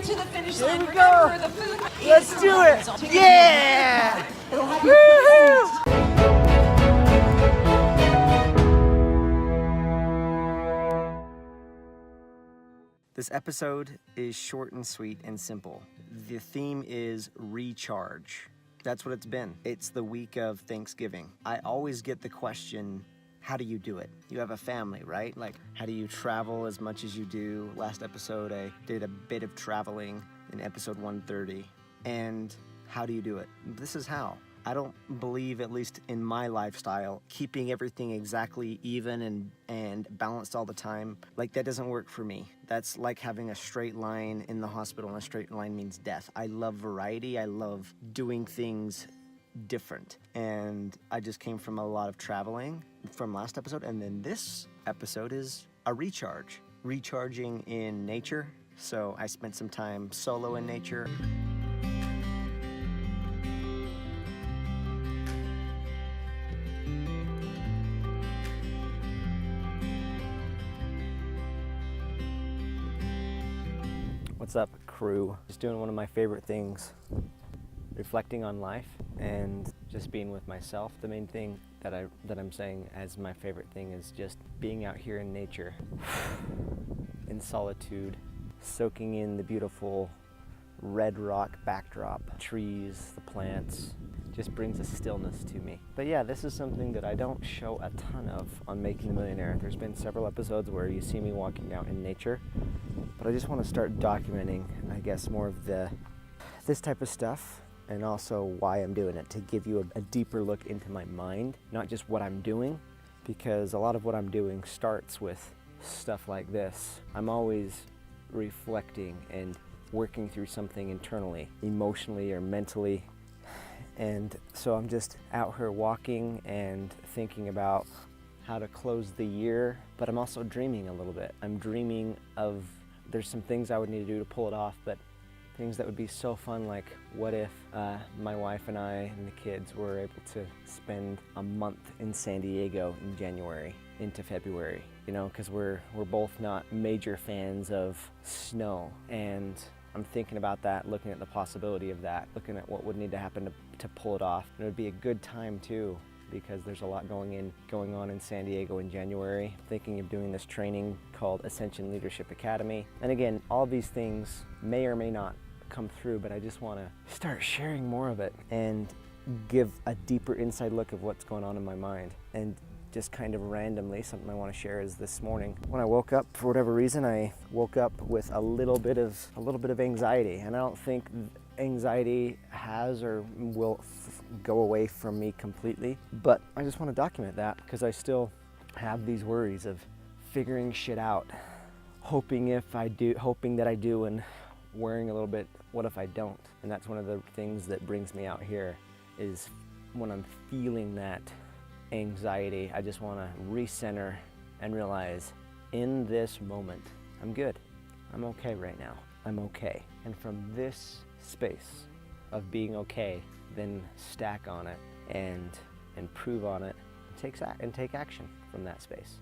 To the finish Here line. we go. Remember, the food Let's is do it. so Yeah. it'll have you This episode is short and sweet and simple. The theme is recharge. That's what it's been. It's the week of Thanksgiving. I always get the question, how do you do it? You have a family, right? Like, how do you travel as much as you do? Last episode, I did a bit of traveling in episode 130. And how do you do it? This is how. I don't believe, at least in my lifestyle, keeping everything exactly even and balanced all the time. Like, that doesn't work for me. That's like having a straight line in the hospital, and a straight line means death. I love variety. I love doing things different. And I just came from a lot of traveling from last episode, and then this episode is a recharge. Recharging in nature. So I spent some time solo in nature. What's up, crew? Just doing one of my favorite things, reflecting on life and just being with myself. The main thing that I'm saying as my favorite thing is just being out here in nature, in solitude, soaking in the beautiful red rock backdrop, trees, the plants. Just brings a stillness to me. But yeah, this is something that I don't show a ton of on Making the Millionaire. There's been several episodes where you see me walking out in nature, but I just want to start documenting, I guess, more of this type of stuff, and also why I'm doing it, to give you a deeper look into my mind, not just what I'm doing, because a lot of what I'm doing starts with stuff like this. I'm always reflecting and working through something internally, emotionally or mentally. And so I'm just out here walking and thinking about how to close the year, but I'm also dreaming a little bit. I'm dreaming of, there's some things I would need to do to pull it off, but things that would be so fun, like what if my wife and I and the kids were able to spend a month in San Diego in January into February, you know, because we're both not major fans of snow. And I'm thinking about that, looking at the possibility of that, looking at what would need to happen to pull it off. And it would be a good time too, because there's a lot going on in San Diego in January. Thinking of doing this training called Ascension Leadership Academy. And again, all these things may or may not come through, but I just want to start sharing more of it and give a deeper inside look of what's going on in my mind. And just kind of randomly, something I want to share is this morning when I woke up, for whatever reason, I woke up with a little bit of anxiety, and I don't think anxiety has or will go away from me completely, but I just want to document that because I still have these worries of figuring shit out, hoping that I do, and worrying a little bit, what if I don't? And that's one of the things that brings me out here, is when I'm feeling that anxiety, I just want to recenter and realize in this moment, I'm good. I'm okay right now. I'm okay. And from this space of being okay, then stack on it and improve on it and take action from that space.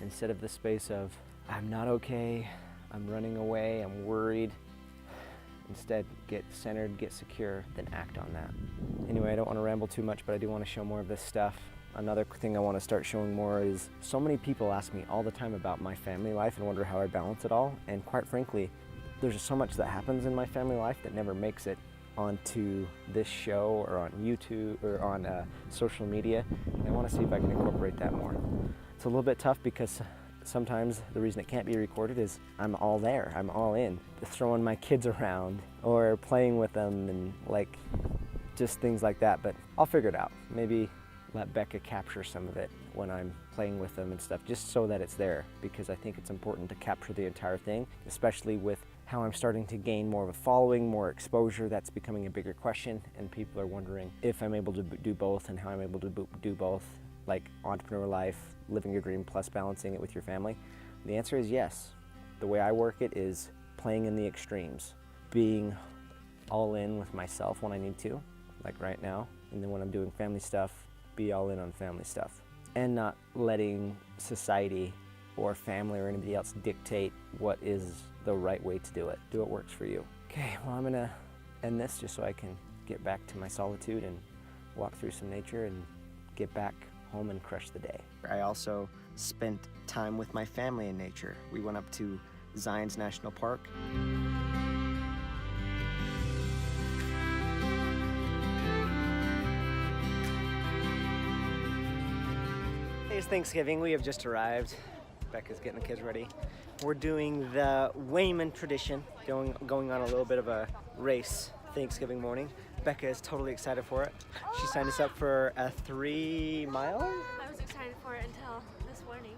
Instead of the space of, I'm not okay, I'm running away, I'm worried. Instead, get centered, get secure, then act on that. Anyway, I don't want to ramble too much, but I do want to show more of this stuff. Another thing I want to start showing more is, so many people ask me all the time about my family life and wonder how I balance it all. And quite frankly, there's just so much that happens in my family life that never makes it onto this show or on YouTube or on social media. And I want to see if I can incorporate that more. It's a little bit tough because sometimes the reason it can't be recorded is I'm all there, I'm all in, throwing my kids around or playing with them and like just things like that. But I'll figure it out. Maybe let Becca capture some of it when I'm playing with them and stuff, just so that it's there, because I think it's important to capture the entire thing, especially with how I'm starting to gain more of a following, more exposure. That's becoming a bigger question, and people are wondering if I'm able to do both and how I'm able to do both, like entrepreneur life, living your dream plus balancing it with your family. The answer is yes. The way I work it is playing in the extremes, being all in with myself when I need to, like right now, and then when I'm doing family stuff, be all in on family stuff, and not letting society or family or anybody else dictate what is the right way to do it. Do what works for you. Okay, well, I'm gonna end this just so I can get back to my solitude and walk through some nature and get back home and crush the day. I also spent time with my family in nature. We went up to Zion's National Park. It's Thanksgiving. We have just arrived. Becca's getting the kids ready. We're doing the Wayman tradition, going on a little bit of a race Thanksgiving morning. Becca is totally excited for it. She signed us up for a 3 mile. I was excited for it until this morning.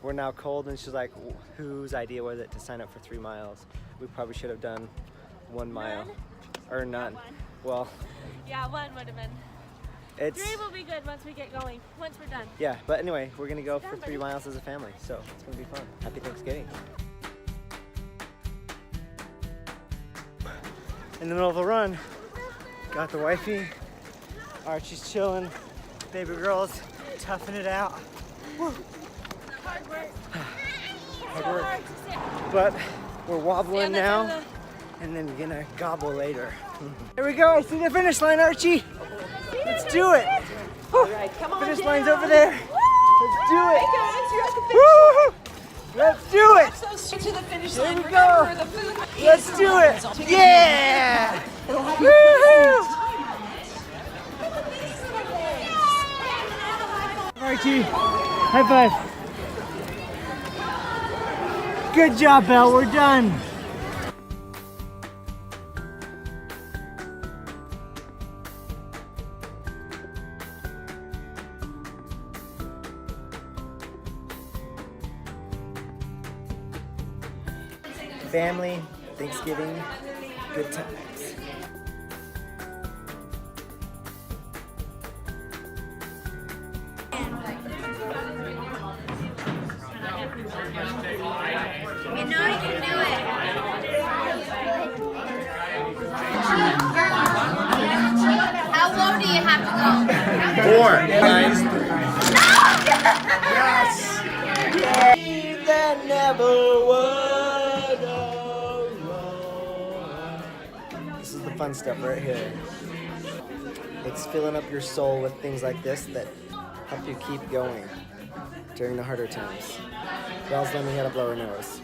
We're now cold, and she's like, whose idea was it to sign up for 3 miles? We probably should have done 1 mile. None? Or none. One. Well, Yeah, 1 would have been. it's 3 will be good once we get going, once we're done. yeah, but anyway, we're gonna go Done, for 3 buddy. miles as a family, so it's gonna be fun. Happy Thanksgiving. In the middle of the run, got the wifey. Archie's chilling. Baby girl's toughing it out. Woo. Hard work. Hard So work. hard to sit. But we're wobbling Stand up now, on and then we're gonna gobble later. Here we go, I see the finish line, Archie. Let's do it. All right, come on Finish down. line's over there. Let's do it. Hey guys, you're at the finish Woo! Let's do it. So straight to the finish Here line. we Remember, go. the food Let's is do on it. the Yeah. It'll have Woo-hoo. Archie, high five. Good job, Belle. We're done. Family, Thanksgiving, good times. You know you can do it. How low do you have to go? 4, guys. That never would alone. This is the fun stuff right here. It's filling up your soul with things like this that help you keep going during the harder times. Belle's learning how to blow her nose.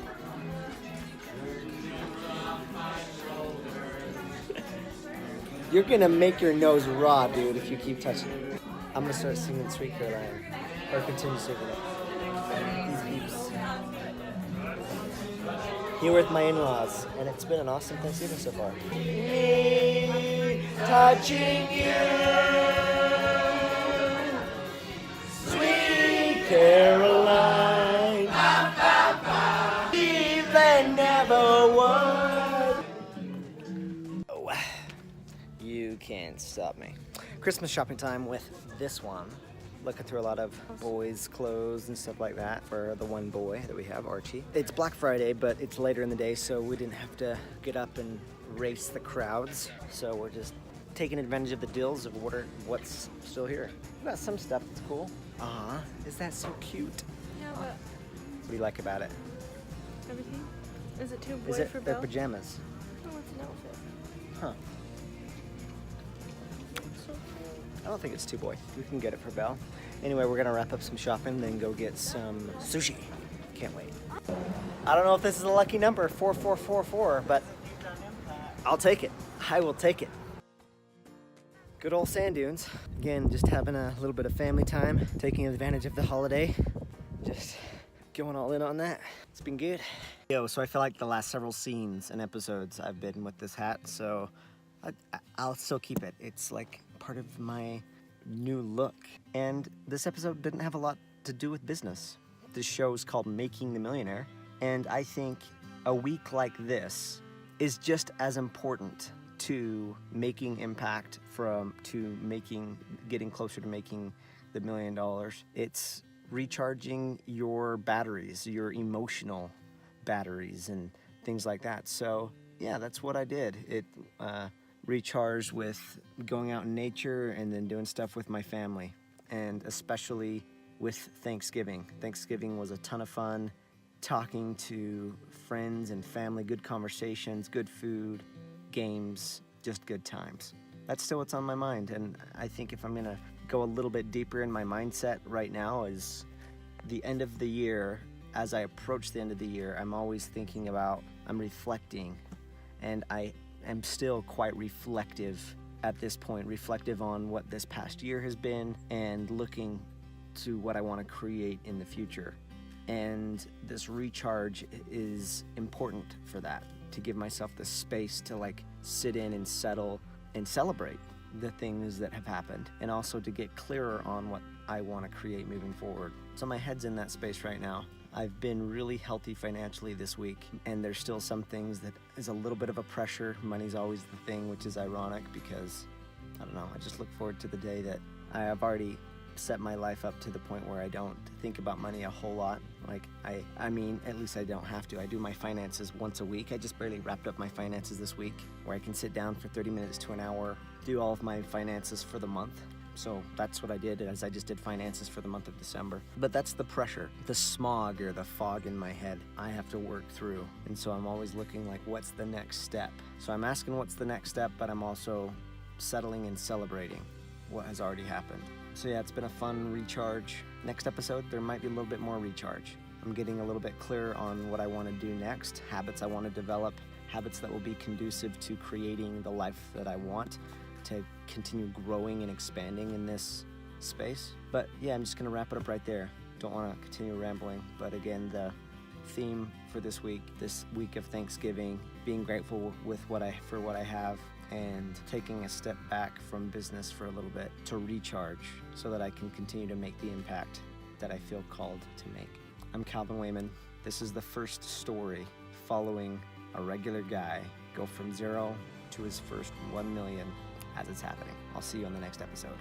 You're gonna make your nose raw, dude, if you keep touching it. I'm gonna start singing Sweet Caroline, or continue singing it. These beeps. Here with my in-laws, and it's been an awesome Thanksgiving so far. Me touching you, Sweet Caroline, even never would. Oh, you can't stop me. Christmas shopping time with this one. Looking through a lot of boys' clothes and stuff like that for the one boy that we have, Archie. It's Black Friday, but it's later in the day, so we didn't have to get up and race the crowds. So we're just taking advantage of the deals of what's still here. We got some stuff that's cool. Is that so cute? Yeah, but What do you like about it? everything? Is it too boy Is it for their Bill? pajamas? No, it's an outfit. Huh. So cute. I don't think it's too boy. We can get it for Belle. Anyway, we're gonna wrap up some shopping, then go get some sushi. Can't wait. I don't know if this is a lucky number, 4444, but I'll take it. I will take it. Good old sand dunes. Again, just having a little bit of family time, taking advantage of the holiday. Just going all in on that. It's been good. Yo, so I feel like the last several scenes and episodes I've been with this hat, so I'll still keep it. It's like part of my new look. And this episode didn't have a lot to do with business. This show is called Making the Millionaire, and I think a week like this is just as important to making impact getting closer to making the $1 million. It's recharging your batteries, your emotional batteries and things like that. So yeah, that's what I did. It recharged with going out in nature and then doing stuff with my family, and especially with Thanksgiving. Thanksgiving was a ton of fun, talking to friends and family, good conversations, good food, games, just good times. That's still what's on my mind, and I think if I'm gonna go a little bit deeper in my mindset right now is the end of the year. As I approach the end of the year, I'm always thinking about, I'm reflecting, and I am still quite reflective at this point, reflective on what this past year has been and looking to what I want to create in the future. And this recharge is important for that, to give myself the space to like sit in and settle and celebrate the things that have happened, and also to get clearer on what I want to create moving forward. So my head's in that space right now. I've been really healthy financially this week, and there's still some things that is a little bit of a pressure. Money's always the thing, which is ironic because, I don't know, I just look forward to the day that I have already set my life up to the point where I don't think about money a whole lot. Like, I mean, at least I don't have to. I do my finances once a week. I just barely wrapped up my finances this week, where I can sit down for 30 minutes to an hour, do all of my finances for the month. So that's what I did, as I just did finances for the month of December. But that's the pressure, the smog or the fog in my head I have to work through. And so I'm always looking like, what's the next step? So I'm asking what's the next step, but I'm also settling and celebrating what has already happened. So yeah, it's been a fun recharge. Next episode, there might be a little bit more recharge. I'm getting a little bit clearer on what I want to do next, habits I want to develop, habits that will be conducive to creating the life that I want, to continue growing and expanding in this space. But yeah, I'm just gonna wrap it up right there. Don't want to continue rambling, but again, the theme for this week of Thanksgiving, being grateful for what I have, and taking a step back from business for a little bit to recharge so that I can continue to make the impact that I feel called to make. I'm Calvin Wayman. This is the first story following a regular guy go from 0 to his first 1 million as it's happening. I'll see you on the next episode.